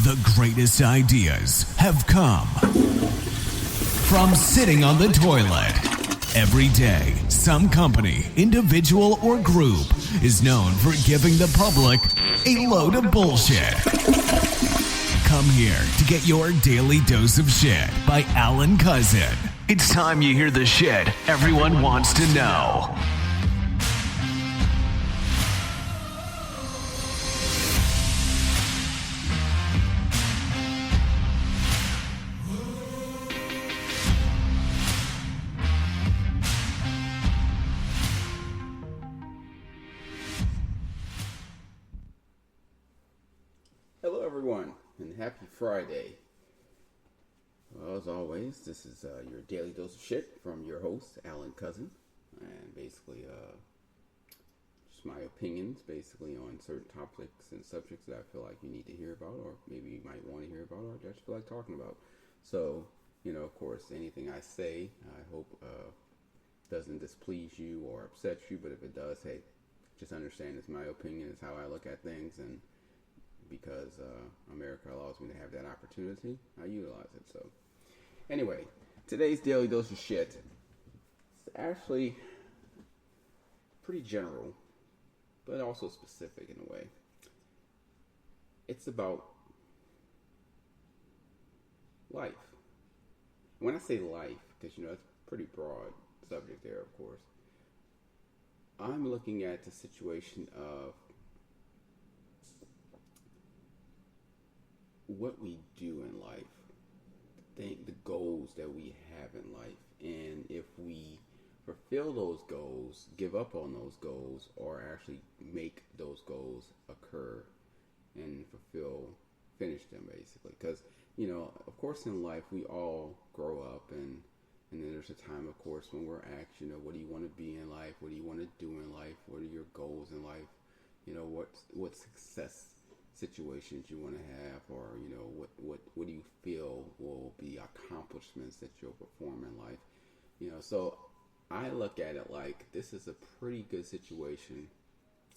The greatest ideas have come from sitting on the toilet. Every day, some company, individual, or group is known for giving the public a load of bullshit. Come here to get your daily dose of shit by Alan Cousin. It's time you hear the shit everyone wants to know. Hello everyone, and happy Friday. Well, as always, this is your daily dose of shit from your host, Alan Cousin. And basically, just my opinions, basically, on certain topics and subjects that I feel like you need to hear about, or maybe you might want to hear about, or just feel like talking about. So, of course, anything I say, I hope doesn't displease you or upset you, but if it does, hey, just understand it's my opinion, it's how I look at things, and because America allows me to have that opportunity, I utilize it. So, anyway, today's daily dose of shit is actually pretty general, but also specific in a way. It's about life. When I say life, because it's a pretty broad subject there, of course, I'm looking at the situation of what we do in life, the goals that we have in life, and if we fulfill those goals, give up on those goals, or actually make those goals occur and finish them basically. Because, of course in life we all grow up, and then there's a time, of course, when we're asked, what do you want to be in life? What do you want to do in life? What are your goals in life? What success situations you want to have, or what do you feel will be accomplishments that you'll perform in life. So I look at it like this is a pretty good situation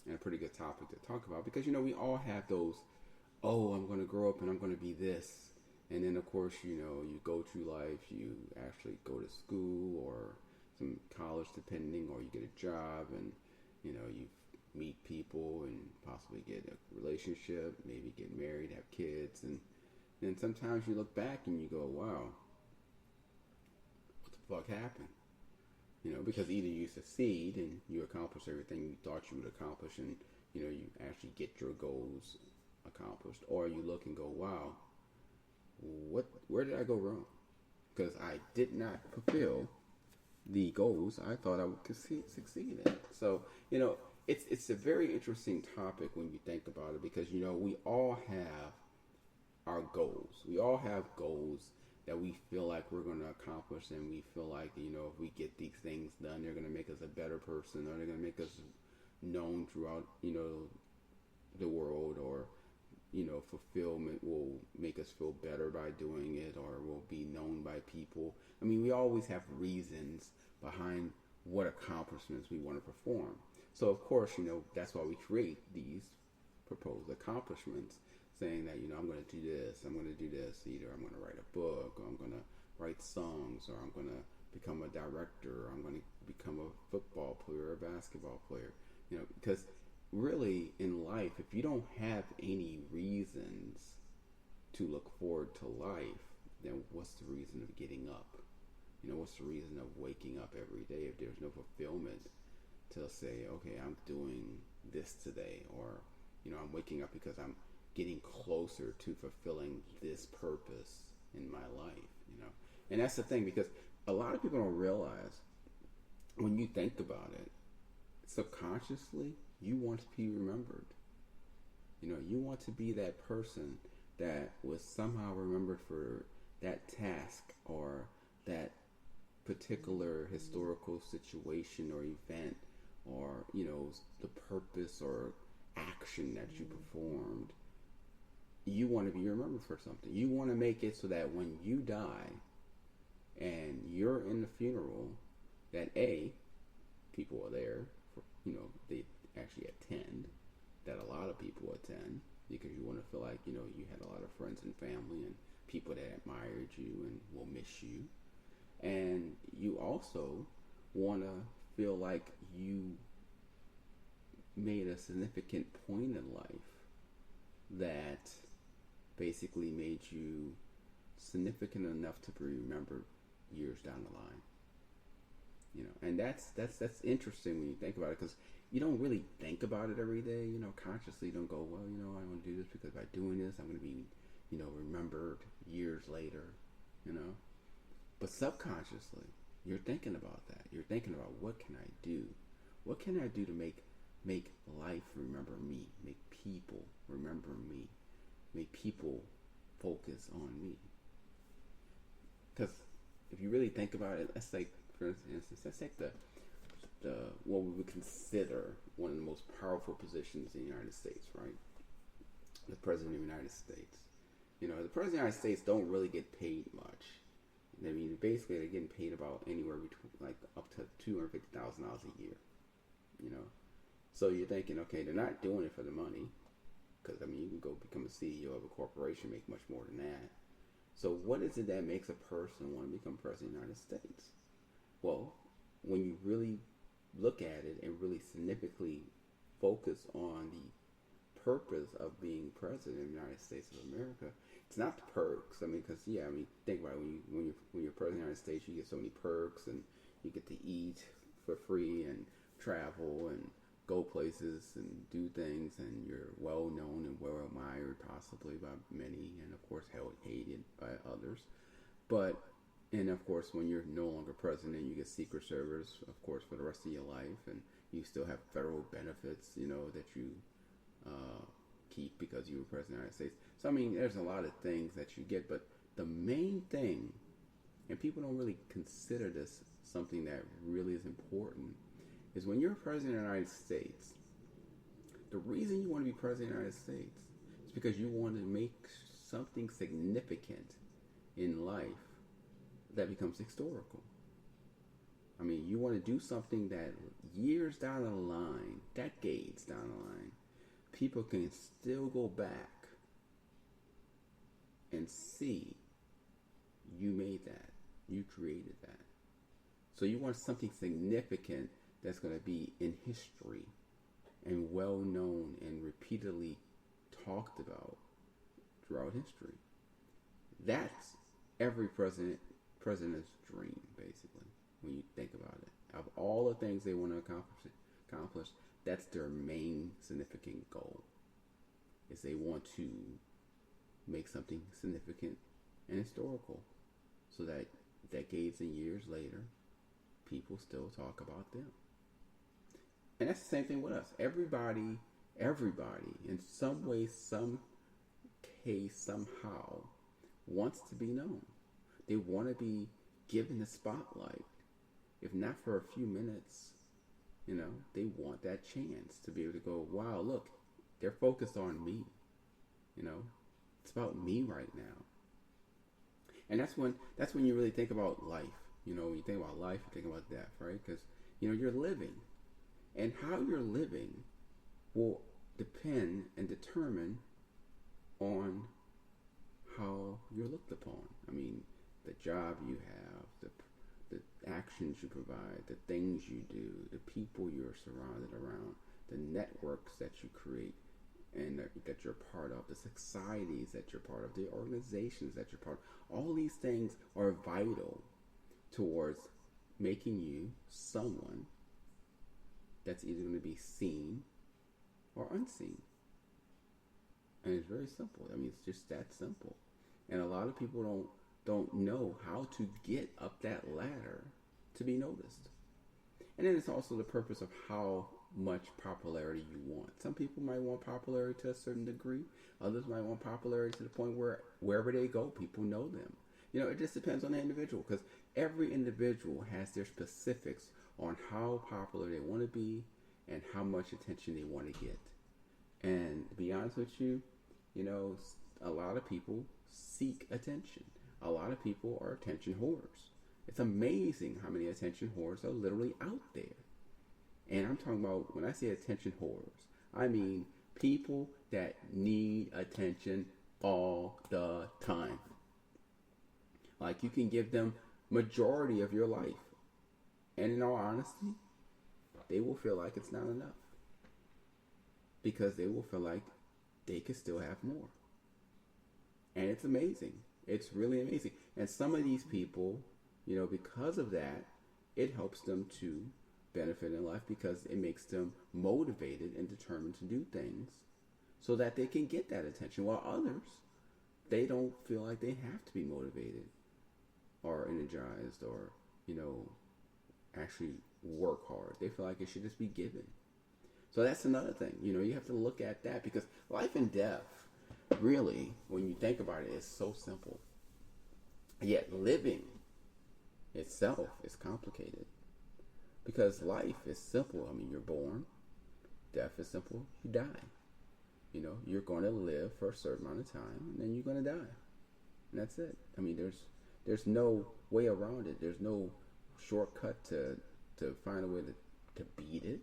and a pretty good topic to talk about, because we all have those, I'm going to grow up and I'm going to be this, and then of course you go through life, you actually go to school or some college depending, or you get a job, and you meet people and possibly get a relationship, maybe get married, have kids, and then sometimes you look back and you go, wow, what the fuck happened? Because either you succeed and you accomplish everything you thought you would accomplish, and you actually get your goals accomplished, or you look and go, wow, where did I go wrong? Because I did not fulfill the goals I thought I would succeed in. So, it's a very interesting topic when you think about it, because we all have our goals. We all have goals that we feel like we're going to accomplish, and we feel like if we get these things done, they're going to make us a better person, or they're going to make us known throughout the world, or fulfillment will make us feel better by doing it, or will be known by people. I mean, we always have reasons behind what accomplishments we want to perform. So, of course, that's why we create these proposed accomplishments, saying that, I'm going to do this, I'm going to do this. Either I'm going to write a book, or I'm going to write songs, or I'm going to become a director, or I'm going to become a football player or a basketball player. Because really in life, if you don't have any reasons to look forward to life, then what's the reason of getting up? What's the reason of waking up every day if there's no fulfillment to say, okay, I'm doing this today, or I'm waking up because I'm getting closer to fulfilling this purpose in my life. And that's the thing, because a lot of people don't realize, when you think about it, subconsciously you want to be remembered. You want to be that person that was somehow remembered for that task, or that particular historical situation or event, or the purpose or action that you performed. You want to be remembered for something. You want to make it so that when you die and you're in the funeral, that people are there for, they actually attend, that a lot of people attend because you want to feel like, you had a lot of friends and family and people that admired you and will miss you. And you also want to feel like you made a significant point in life that basically made you significant enough to be remembered years down the line. And that's interesting when you think about it, because you don't really think about it every day. Consciously you don't go, well, I want to do this because by doing this I'm going to be, remembered years later. But subconsciously you're thinking about that. You're thinking about, what can I do? What can I do to make life remember me? Make people remember me? Make people focus on me? Because if you really think about it, let's like, for instance, let's take the what we would consider one of the most powerful positions in the United States, right? The President of the United States. The President of the United States don't really get paid much. I mean, basically they're getting paid about anywhere between like up to $250,000 a year. So you're thinking, okay, they're not doing it for the money, because you can go become a CEO of a corporation, make much more than that. So what is it that makes a person want to become president of the United States? Well, when you really look at it and really significantly focus on the purpose of being president of the United States of America, it's not the perks. Because think about it. When you're president of the United States, you get so many perks, and you get to eat for free and travel and go places and do things, and you're well known and well admired, possibly by many, and of course hated by others. And of course, when you're no longer president, you get Secret Service, of course, for the rest of your life, and you still have federal benefits, that you keep because you were president of the United States. So there's a lot of things that you get, but the main thing, and people don't really consider this something that really is important, is when you're president of the United States, the reason you want to be president of the United States is because you want to make something significant in life that becomes historical. You want to do something that years down the line, decades down the line, people can still go back and see you made that, you created that. So you want something significant that's going to be in history and well known and repeatedly talked about throughout history. That's every president's dream, basically, when you think about it. Of all the things they want to accomplish, that's their main significant goal, is they want to make something significant and historical, so that decades and years later, people still talk about them. And that's the same thing with us. Everybody, in some way, some case, somehow, wants to be known. They want to be given the spotlight. If not for a few minutes, they want that chance to be able to go, wow, look, they're focused on me. It's about me right now. And that's when you really think about life. When you think about life, you think about death, right? Because, you're living. And how you're living will depend and determine on how you're looked upon. The job you have, the actions you provide, the things you do, the people you're surrounded around, the networks that you create and that you're part of, the societies that you're part of, the organizations that you're part of. All these things are vital towards making you someone that's either going to be seen or unseen. And it's very simple. It's just that simple. And a lot of people don't know how to get up that ladder to be noticed. And then it's also the purpose of how much popularity you want. Some people might want popularity to a certain degree. Others might want popularity to the point where wherever they go, people know them. It just depends on the individual, because every individual has their specifics on how popular they want to be and how much attention they want to get. And to be honest with you, a lot of people seek attention. A lot of people are attention whores. It's amazing how many attention whores are literally out there. And I'm talking about, when I say attention whores, I mean People that need attention all the time. Like, you can give them majority of your life, and in all honesty, they will feel like it's not enough, because they will feel like they could still have more. And it's amazing. It's really amazing. And some of these people, because of that, it helps them to benefit in life, because it makes them motivated and determined to do things so that they can get that attention. While others, they don't feel like they have to be motivated or energized or, actually work hard. They feel like it should just be given. So that's another thing. You have to look at that, because life and death, really, when you think about it, is so simple. Yet living itself is complicated. Because life is simple. I mean, you're born. Death is simple. You die. You're going to live for a certain amount of time, and then you're going to die. And that's it. I mean, there's no way around it. There's no shortcut to find a way to beat it.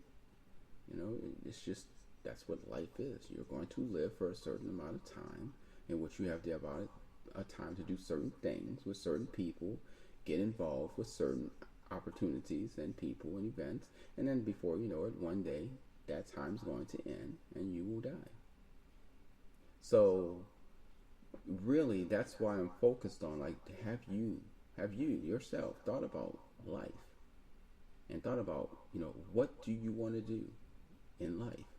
It's just, that's what life is. You're going to live for a certain amount of time, in which you have a time to do certain things with certain people, get involved with certain opportunities and people and events, and then before you know it, one day that time's going to end and you will die. So really, that's why I'm focused on, like, have you yourself thought about life and thought about, what do you want to do in life?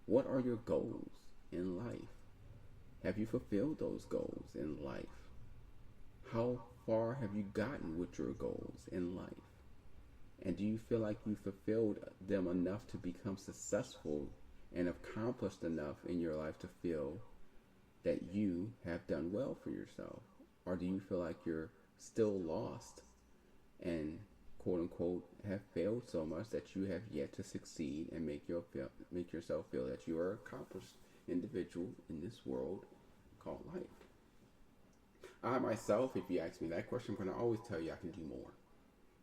What are your goals in life? Have you fulfilled those goals in life? How far have you gotten with your goals in life? And do you feel like you fulfilled them enough to become successful and accomplished enough in your life to feel that you have done well for yourself? Or do you feel like you're still lost and, quote unquote, have failed so much that you have yet to succeed and make yourself feel that you are an accomplished individual in this world called life? I myself, if you ask me that question, I'm going to always tell you I can do more.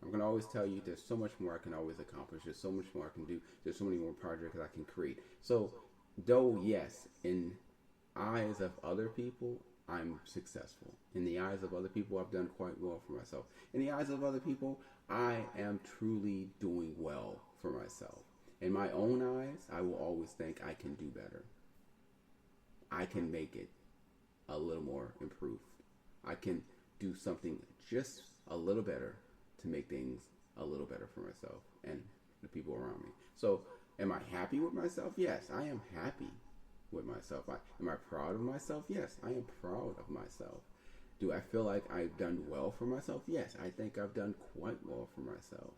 I'm going to always tell you there's so much more I can always accomplish. There's so much more I can do. There's so many more projects I can create. So, though, yes, in eyes of other people, I'm successful. In the eyes of other people, I've done quite well for myself. In the eyes of other people, I am truly doing well for myself. In my own eyes, I will always think I can do better. I can make it a little more improved. I can do something just a little better to make things a little better for myself and the people around me. So, am I happy with myself? Yes, I am happy with myself. Am I proud of myself? Yes, I am proud of myself. Do I feel like I've done well for myself? Yes, I think I've done quite well for myself.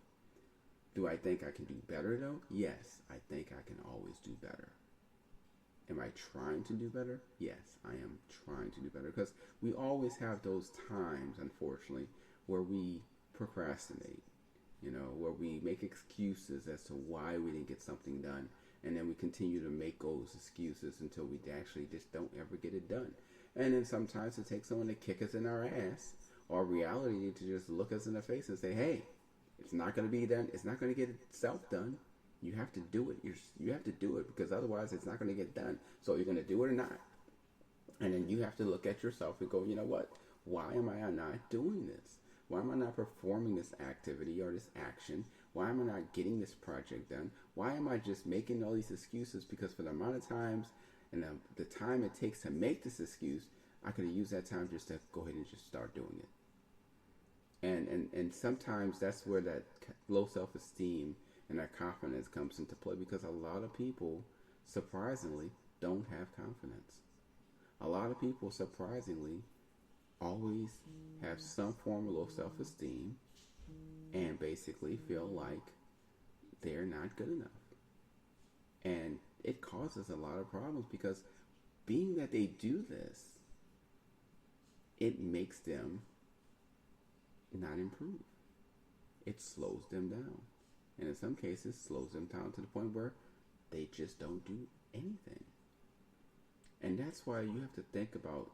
Do I think I can do better though? Yes, I think I can always do better. Am I trying to do better? Yes, I am trying to do better, because we always have those times, unfortunately, where we procrastinate, where we make excuses as to why we didn't get something done, and then we continue to make those excuses until we actually just don't ever get it done. And then sometimes it takes someone to kick us in our ass, or reality to just look us in the face and say, hey, it's not going to be done. It's not going to get itself done. You have to do it. You have to do it, because otherwise it's not going to get done. So you're going to do it or not. And then you have to look at yourself and go, you know what? Why am I not doing this? Why am I not performing this activity or this action? Why am I not getting this project done? Why am I just making all these excuses? Because for the amount of times and the time it takes to make this excuse, I could have used that time just to go ahead and just start doing it. And sometimes that's where that low self-esteem and that confidence comes into play, because a lot of people, surprisingly, don't have confidence. A lot of people, surprisingly, always have some form of low self-esteem and basically feel like they're not good enough. And it causes a lot of problems, because being that they do this, it makes them not improve. It slows them down. And in some cases, slows them down to the point where they just don't do anything. And that's why you have to think about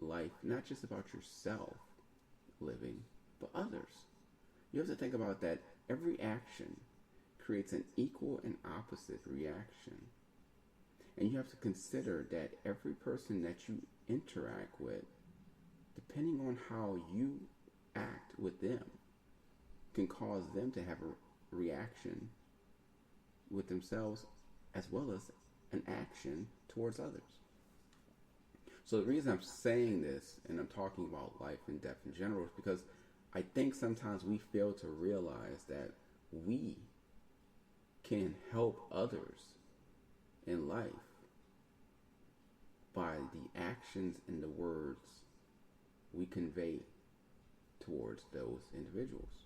life, not just about yourself living, but others. You have to think about that every action creates an equal and opposite reaction. And you have to consider that every person that you interact with, depending on how you act with them, can cause them to have a reaction with themselves as well as an action towards others. So the reason I'm saying this and I'm talking about life and death in general is because I think sometimes we fail to realize that we can help others in life by the actions and the words we convey towards those individuals.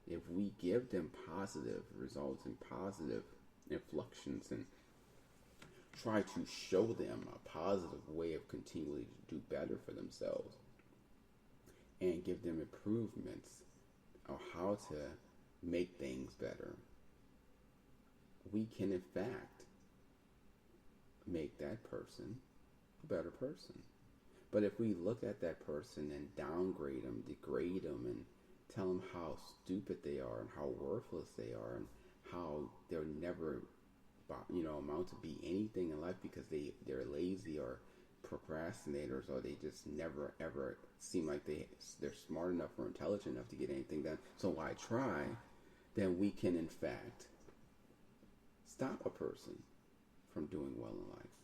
If we give them positive results and positive inflections and try to show them a positive way of continually to do better for themselves and give them improvements on how to make things better, we can in fact make that person a better person. But if we look at that person and downgrade them, degrade them, and tell them how stupid they are and how worthless they are and how they're never, amount to be anything in life because they're lazy or procrastinators, or they just never ever seem like they're smart enough or intelligent enough to get anything done, so why try? Then we can in fact stop a person from doing well in life.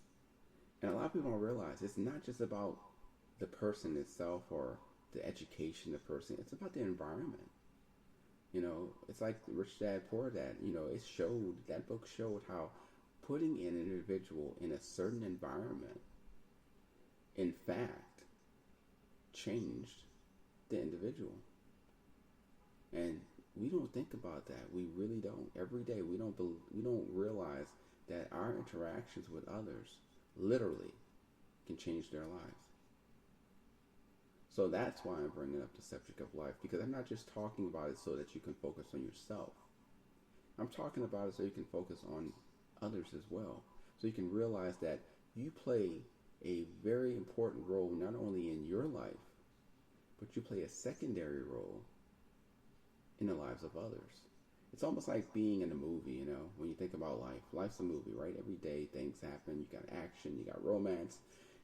And a lot of people don't realize it's not just about the person itself or the education of the person. It's about the environment. It's like Rich Dad Poor Dad. That book showed how putting an individual in a certain environment, in fact, changed the individual. And we don't think about that. We really don't. Every day we don't realize that our interactions with others literally can change their lives. So that's why I'm bringing up the subject of life, because I'm not just talking about it so that you can focus on yourself. I'm talking about it so you can focus on others as well. So you can realize that you play a very important role not only in your life, but you play a secondary role in the lives of others. It's almost like being in a movie, when you think about life. Life's a movie, right? Every day things happen. You got action, you got romance,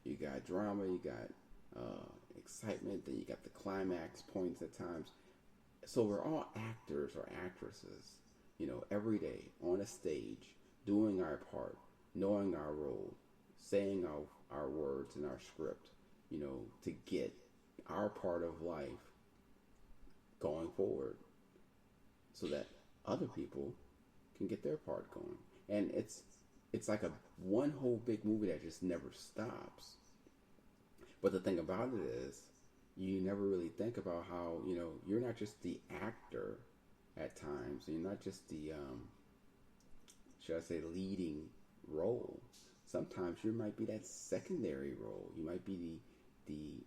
you got drama, you got excitement, then you got the climax points at times. So we're all actors or actresses, every day on a stage, doing our part, knowing our role, saying our words in our script, to get our part of life going forward so that other people can get their part going. And it's like a one whole big movie that just never stops. But the thing about it is, you never really think about how, you're not just the actor at times. You're not just the, should I say, leading role. Sometimes you might be that secondary role. You might be the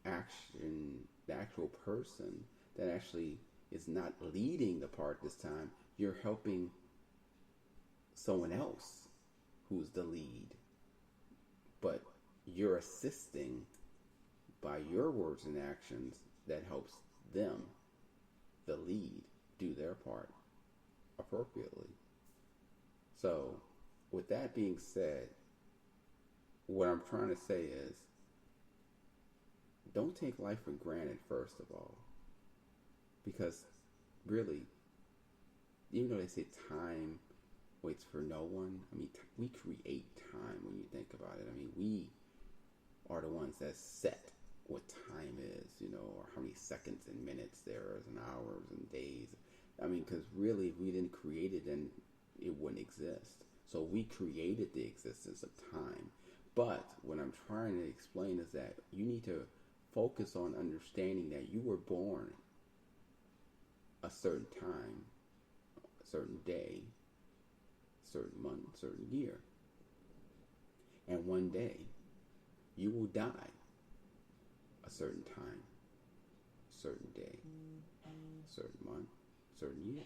actual person that actually is not leading the part this time. You're helping someone else who's the lead. But you're assisting by your words and actions that helps them, the lead, do their part appropriately. So, with that being said, what I'm trying to say is, don't take life for granted, first of all. Because, really, even though they say time waits for no one, we create time when you think about it. We are the ones that set what time is, or how many seconds and minutes there is and hours and days. Because really, if we didn't create it, then it wouldn't exist. So we created the existence of time. But what I'm trying to explain is that you need to focus on understanding that you were born a certain time, a certain day, a certain month, a certain year. And one day, you will die a certain time, a certain day, a certain month, a certain year.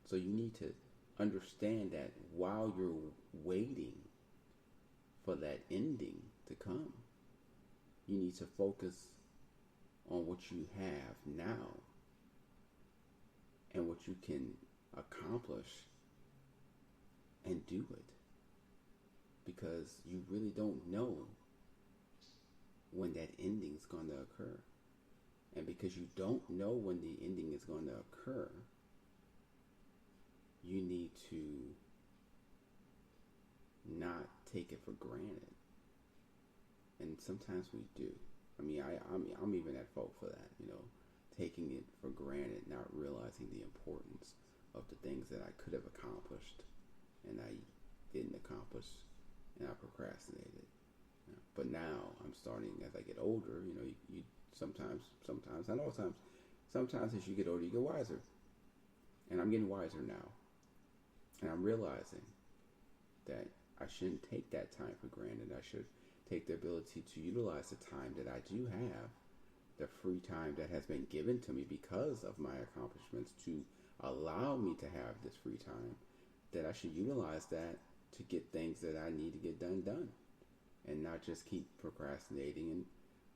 So you need to understand that while you're waiting for that ending to come, you need to focus on what you have now and what you can accomplish and do it. because you really don't know when that ending is going to occur. And because you don't know when the ending is going to occur, you need to not take it for granted. And sometimes we do. I mean, I'm even at fault for that, taking it for granted, not realizing the importance of the things that I could have accomplished and I didn't accomplish, and I procrastinated. But now I'm starting, as I get older, you sometimes not all times, sometimes as you get older you get wiser. And I'm getting wiser now. And I'm realizing that I shouldn't take that time for granted. I should take the ability to utilize the time that I do have, the free time that has been given to me because of my accomplishments, to allow me to have this free time, that I should utilize that to get things that I need to get done. And not just keep procrastinating and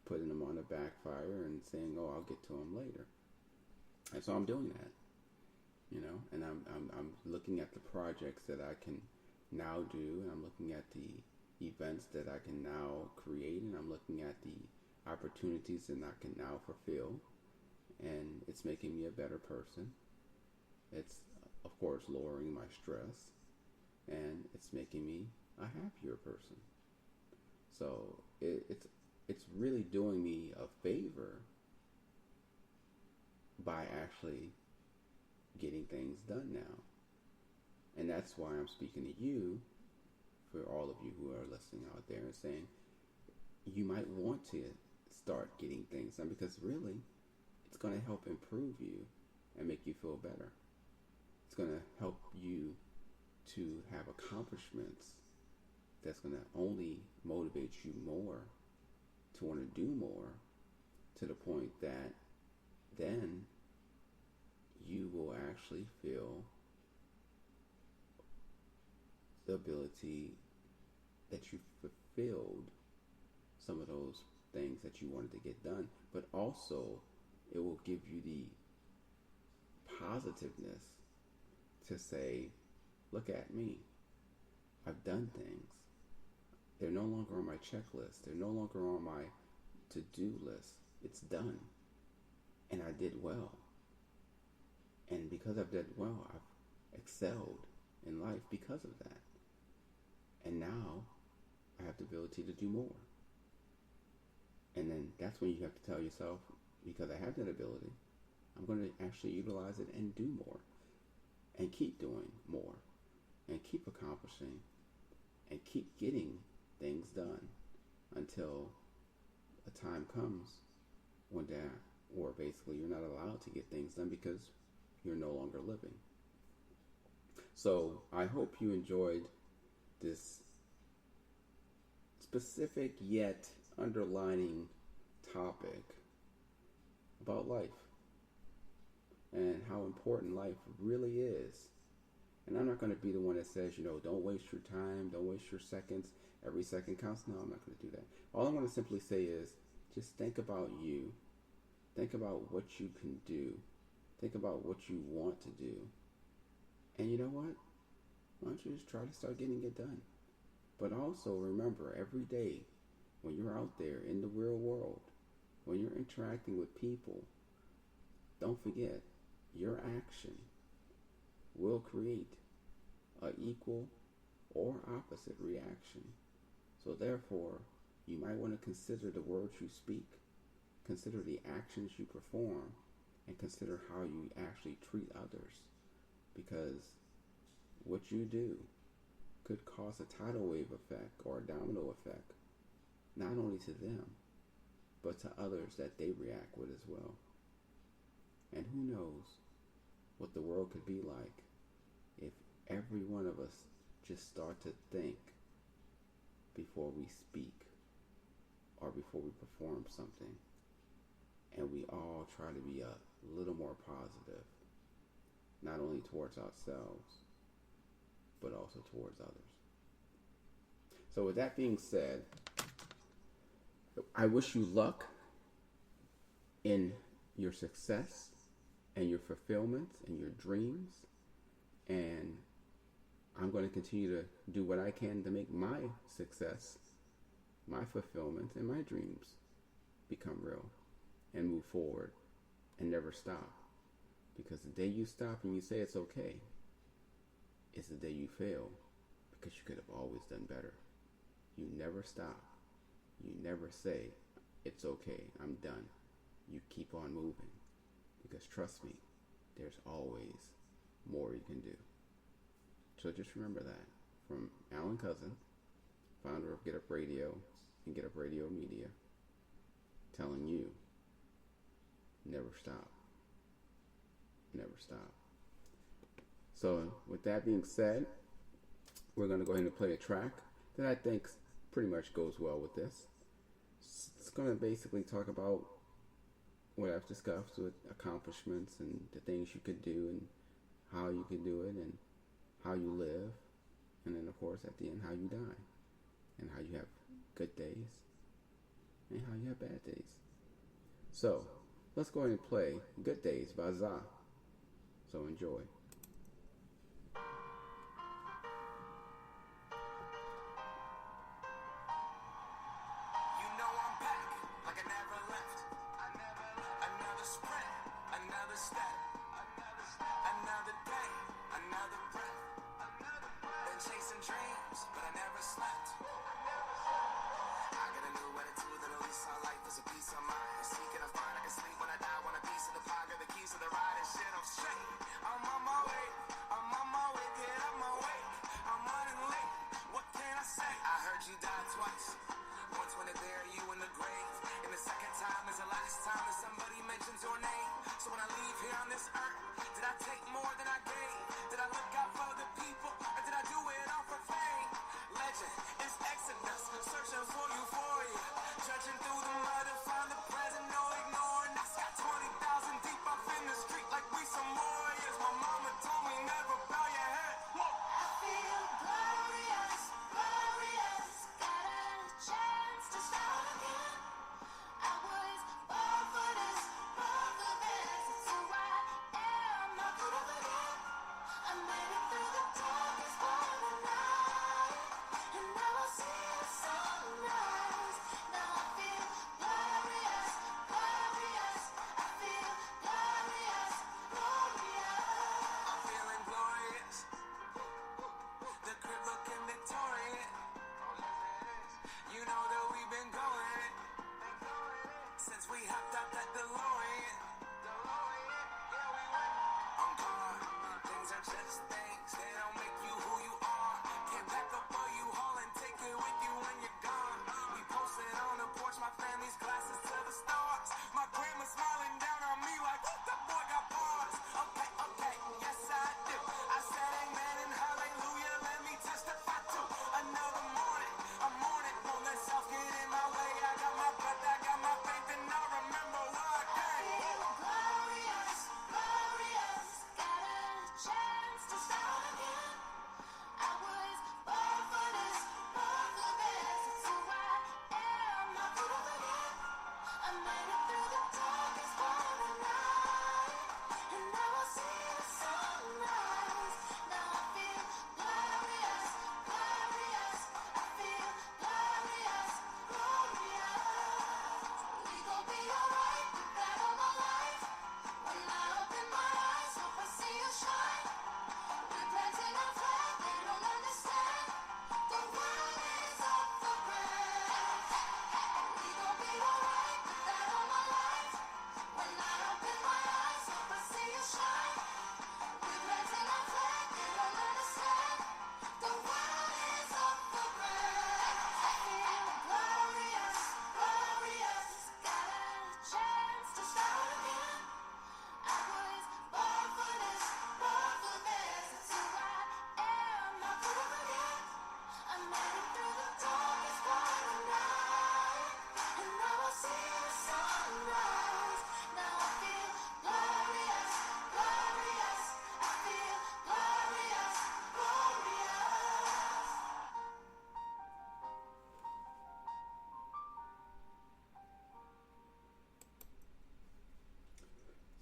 putting them on the backfire and saying, "Oh, I'll get to them later." And so I'm doing that, and I'm looking at the projects that I can now do, and I'm looking at the events that I can now create, and I'm looking at the opportunities that I can now fulfill, and it's making me a better person. It's, of course, lowering my stress, and it's making me a happier person. So it's really doing me a favor by actually getting things done now. And that's why I'm speaking to you, for all of you who are listening out there, and saying you might want to start getting things done, because really it's going to help improve you and make you feel better. It's going to help you to have accomplishments that's going to only motivate you more to want to do more, to the point that then you will actually feel the ability that you fulfilled some of those things that you wanted to get done, but also it will give you the positiveness to say, "Look at me. I've done things. They're no longer on my checklist. They're no longer on my to-do list. It's done. And I did well. And because I've done well, I've excelled in life because of that. And now I have the ability to do more." And then that's when you have to tell yourself, because I have that ability, I'm going to actually utilize it and do more, and keep doing more, and keep accomplishing, and keep getting things done until a time comes when or basically you're not allowed to get things done because you're no longer living. So I hope you enjoyed this specific yet underlining topic about life and how important life really is. And I'm not going to be the one that says, don't waste your time, don't waste your seconds, every second counts. No, I'm not going to do that. All I'm going to simply say is, just think about you. Think about what you can do. Think about what you want to do. And you know what? Why don't you just try to start getting it done? But also remember, every day when you're out there in the real world, when you're interacting with people, don't forget, your action will create an equal or opposite reaction. So therefore, you might want to consider the words you speak, consider the actions you perform, and consider how you actually treat others. Because what you do could cause a tidal wave effect or a domino effect, not only to them, but to others that they react with as well. And who knows what the world could be like if every one of us just start to think before we speak or before we perform something, and we all try to be a little more positive, not only towards ourselves, but also towards others. So with that being said, I wish you luck in your success and your fulfillment and your dreams. And I'm going to continue to do what I can to make my success, my fulfillment, and my dreams become real and move forward and never stop. Because the day you stop and you say it's okay is the day you fail, because you could have always done better. You never stop. You never say, it's okay, I'm done. You keep on moving. Because trust me, there's always more you can do. So just remember that. From Alan Cousin, founder of Get Up Radio and Get Up Radio Media, telling you, never stop. Never stop. So with that being said, we're going to go ahead and play a track that I think pretty much goes well with this. It's going to basically talk about what I've discussed with accomplishments and the things you could do and how you could do it and how you live, and then of course at the end how you die, and how you have good days and how you have bad days. So let's go ahead and play Good Days by Za. So enjoy.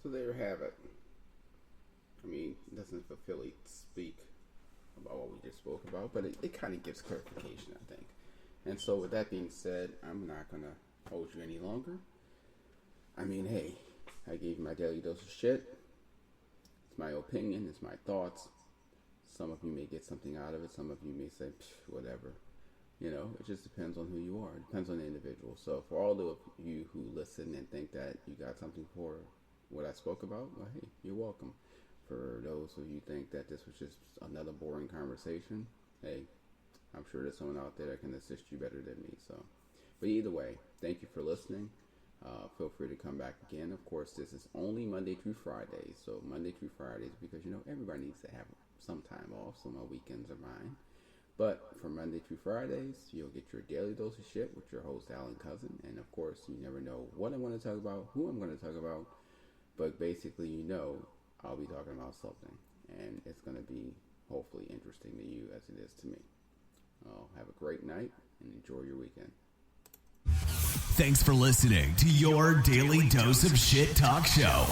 So there you have it. I mean, it doesn't fulfill speak. about what we just spoke about, but it kind of gives clarification, I think. And so with that being said, I'm not going to hold you any longer. I mean, hey, I gave you my daily dose of shit. It's my opinion. It's my thoughts. Some of you may get something out of it. Some of you may say, whatever. You know, it just depends on who you are. It depends on the individual. So for all of you who listen and think that you got something for what I spoke about, well, hey, you're welcome. For those of you think that this was just another boring conversation, hey, I'm sure there's someone out there that can assist you better than me. So, but either way, thank you for listening. Feel free to come back again. Of course, this is only Monday through Fridays. So Monday through Fridays, because, you know, everybody needs to have some time off. So my weekends are mine. But from Monday through Fridays, you'll get your daily dose of shit with your host, Alan Cousin. And of course, you never know what I'm going to talk about, who I'm going to talk about. But basically, you know, I'll be talking about something. And it's going to be hopefully interesting to you as it is to me. Have a great night and enjoy your weekend. Thanks for listening to your Daily Dose of Shit talk show.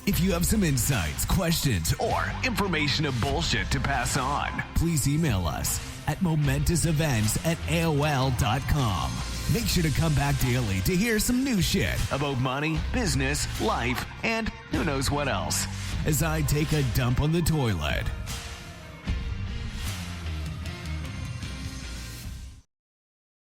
If you have some insights, questions, or information of bullshit to pass on, please email us at momentousevents@aol.com. Make sure to come back daily to hear some new shit about money, business, life, and who knows what else as I take a dump on the toilet.